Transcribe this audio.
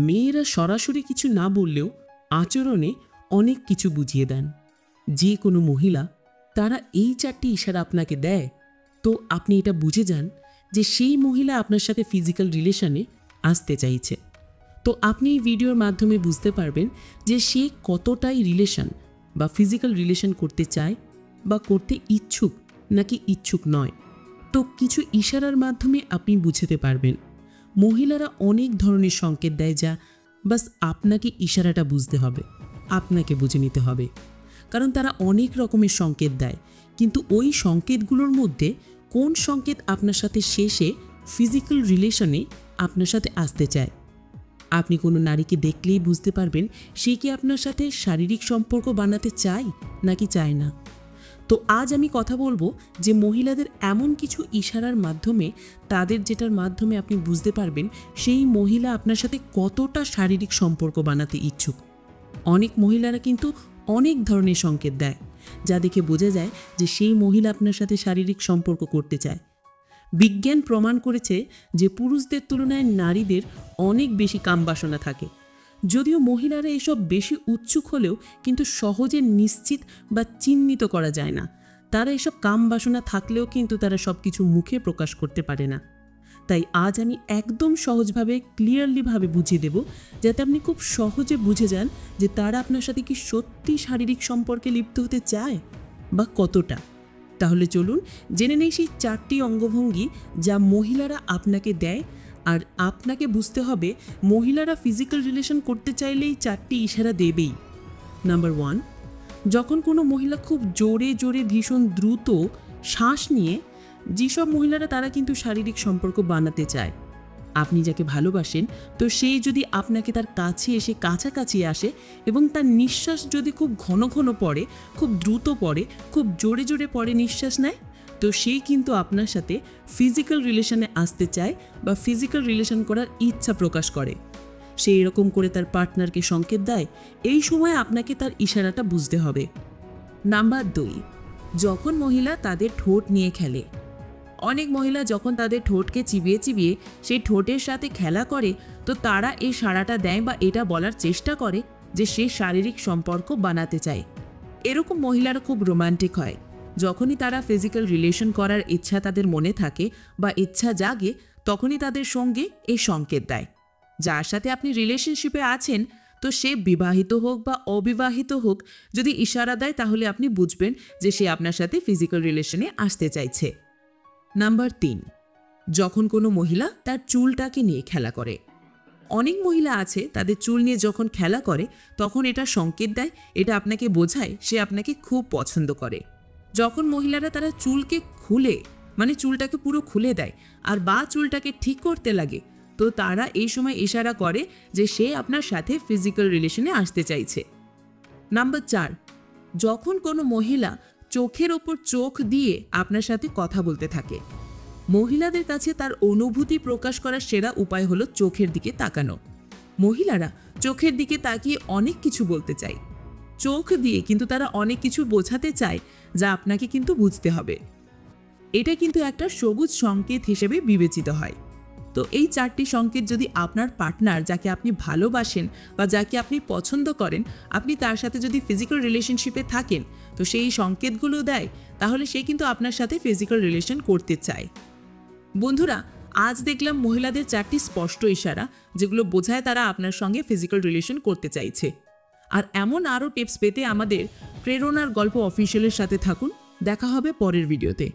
মেয়েরা সরাসরি কিছু না বললেও আচরণে অনেক কিছু বুঝিয়ে দেন। যে কোনো মহিলা তারা এই 4টি ইশারা আপনাকে দেয়, তো আপনি এটা বুঝে যান যে সেই মহিলা আপনার সাথে ফিজিক্যাল রিলেশনে আসতে চাইছে। তো আপনি এই ভিডিওর মাধ্যমে বুঝতে পারবেন যে সে কতটাই রিলেশন বা ফিজিক্যাল রিলেশন করতে চায় বা করতে ইচ্ছুক নাকি ইচ্ছুক নয়। তো কিছু ইশারার মাধ্যমে আপনি বুঝতে পারবেন। মহিলারা অনেক ধরনের সংকেত দেয়, যা বাস আপনাকে ইশারাটা বুঝতে হবে, আপনাকে বুঝে নিতে হবে। কারণ তারা অনেক রকমের সংকেত দেয়, কিন্তু ওই সংকেতগুলোর মধ্যে কোন সংকেত আপনার সাথে শেষে ফিজিক্যাল রিলেশনে আপনার সাথে আসতে চায়। আপনি কোনো নারীকে দেখলেই বুঝতে পারবেন সে কি আপনার সাথে শারীরিক সম্পর্ক বানাতে চায় নাকি চায় না। তো আজ আমি কথা বলবো যে মহিলাদের এমন কিছু ইশারার মাধ্যমে, তাদের যেটার মাধ্যমে আপনি বুঝতে পারবেন সেই মহিলা আপনার সাথে কতটা শারীরিক সম্পর্ক বানাতে ইচ্ছুক। অনেক মহিলারা কিন্তু অনেক ধরনের সংকেত দেয়, যা দেখে বোঝা যায় যে সেই মহিলা আপনার সাথে শারীরিক সম্পর্ক করতে চায়। বিজ্ঞান প্রমাণ করেছে যে পুরুষদের তুলনায় নারীদের অনেক বেশি কামবাসনা থাকে। যদিও মহিলারা এসব বেশি উৎসুক হলেও কিন্তু সহজে নিশ্চিত বা চিহ্নিত করা যায় না। তারা এসব কামবাসনা থাকলেও কিন্তু তারা সব কিছু মুখে প্রকাশ করতে পারে না। তাই আজ আমি একদম সহজভাবে ক্লিয়ারলিভাবে বুঝিয়ে দেব, যাতে আপনি খুব সহজে বুঝে যান যে তারা আপনার সাথে কি সত্যি শারীরিক সম্পর্কে লিপ্ত হতে চায় বা কতটা। তাহলে চলুন জেনে নেই সেই 4টি অঙ্গভঙ্গি যা মহিলারা আপনাকে দেয়। আর আপনাকে বুঝতে হবে মহিলারা ফিজিক্যাল রিলেশন করতে চাইলেই 4টি ইশারা দেবেই। নাম্বার 1, যখন কোনো মহিলা খুব জোরে জোরে ভীষণ দ্রুত শ্বাস নিয়ে, যেসব মহিলারা তারা কিন্তু শারীরিক সম্পর্ক বানাতে চায়। আপনি যাকে ভালোবাসেন, তো সেই যদি আপনাকে তার কাছে এসে কাছাকাছি আসে এবং তার নিঃশ্বাস যদি খুব ঘন ঘন পড়ে, খুব দ্রুত পড়ে, খুব জোরে জোরে পড়ে নিঃশ্বাস নেয়, তো সেই কিন্তু আপনার সাথে ফিজিক্যাল রিলেশনে আসতে চায় বা ফিজিক্যাল রিলেশন করার ইচ্ছা প্রকাশ করে। সে এরকম করে তার পার্টনারকে সংকেত দেয়। এই সময় আপনাকে তার ইশারাটা বুঝতে হবে। নাম্বার 2, যখন মহিলা তাদের ঠোঁট নিয়ে খেলে। অনেক মহিলা যখন তাদের ঠোঁটকে চিবিয়ে চিবিয়ে সেই ঠোঁটের সাথে খেলা করে, তো তারা এই সাড়াটা দেয় বা এটা বলার চেষ্টা করে যে সে শারীরিক সম্পর্ক বানাতে চায়। এরকম মহিলারা খুব রোমান্টিক হয়। যখনই তারা ফিজিক্যাল রিলেশন করার ইচ্ছা তাদের মনে থাকে বা ইচ্ছা জাগে, তখনই তাদের সঙ্গে এই সংকেত দেয়। যার সাথে আপনি রিলেশনশিপে আছেন, তো সে বিবাহিত হোক বা অবিবাহিত হোক, যদি ইশারা দেয় তাহলে আপনি বুঝবেন যে সে আপনার সাথে ফিজিক্যাল রিলেশনে আসতে চাইছে। নাম্বার 3, যখন কোনো মহিলা তার চুলটাকে নিয়ে খেলা করে। অনেক মহিলা আছে তাদের চুল নিয়ে যখন খেলা করে তখন এটা সংকেত দেয়, এটা আপনাকে বোঝায় সে আপনাকে খুব পছন্দ করে। যখন মহিলারা তারা চুলকে খুলে, মানে চুলটাকে পুরো খুলে দেয় আর বা চুলটাকে ঠিক করতে লাগে, তো তারা এই সময় ইশারা করে যে সে আপনার সাথে ফিজিক্যাল রিলেশনে আসতে চাইছে। নাম্বার 4, যখন কোনো মহিলা চোখের ওপর চোখ দিয়ে আপনার সাথে কথা বলতে থাকে। মহিলাদের কাছে তার অনুভূতি প্রকাশ করার সেরা উপায় হলো চোখের দিকে তাকানো। মহিলারা চোখের দিকে তাকিয়ে অনেক কিছু বলতে চায়। চোখ দিয়ে কিন্তু তারা অনেক কিছু বোঝাতে চায়, যা আপনাকে কিন্তু বুঝতে হবে। এটা কিন্তু একটা সবুজ সংকেত হিসেবে বিবেচিত হয়। তো এই 4টি সংকেত যদি আপনার পার্টনার, যাকে আপনি ভালোবাসেন বা যাকে আপনি পছন্দ করেন, আপনি তার সাথে যদি ফিজিক্যাল রিলেশনশিপে থাকেন, তো সেই সংকেতগুলো দেয়, তাহলে সে কিন্তু আপনার সাথে ফিজিক্যাল রিলেশন করতে চায়। বন্ধুরা, আজ দেখলাম মহিলাদের 4টি স্পষ্ট ইশারা, যেগুলো বোঝায় তারা আপনার সঙ্গে ফিজিক্যাল রিলেশন করতে চাইছে। আর এমন আরও টিপস পেতে আমাদের প্রেরণার গল্প অফিসিয়ালের সাথে থাকুন। দেখা হবে পরের ভিডিওতে।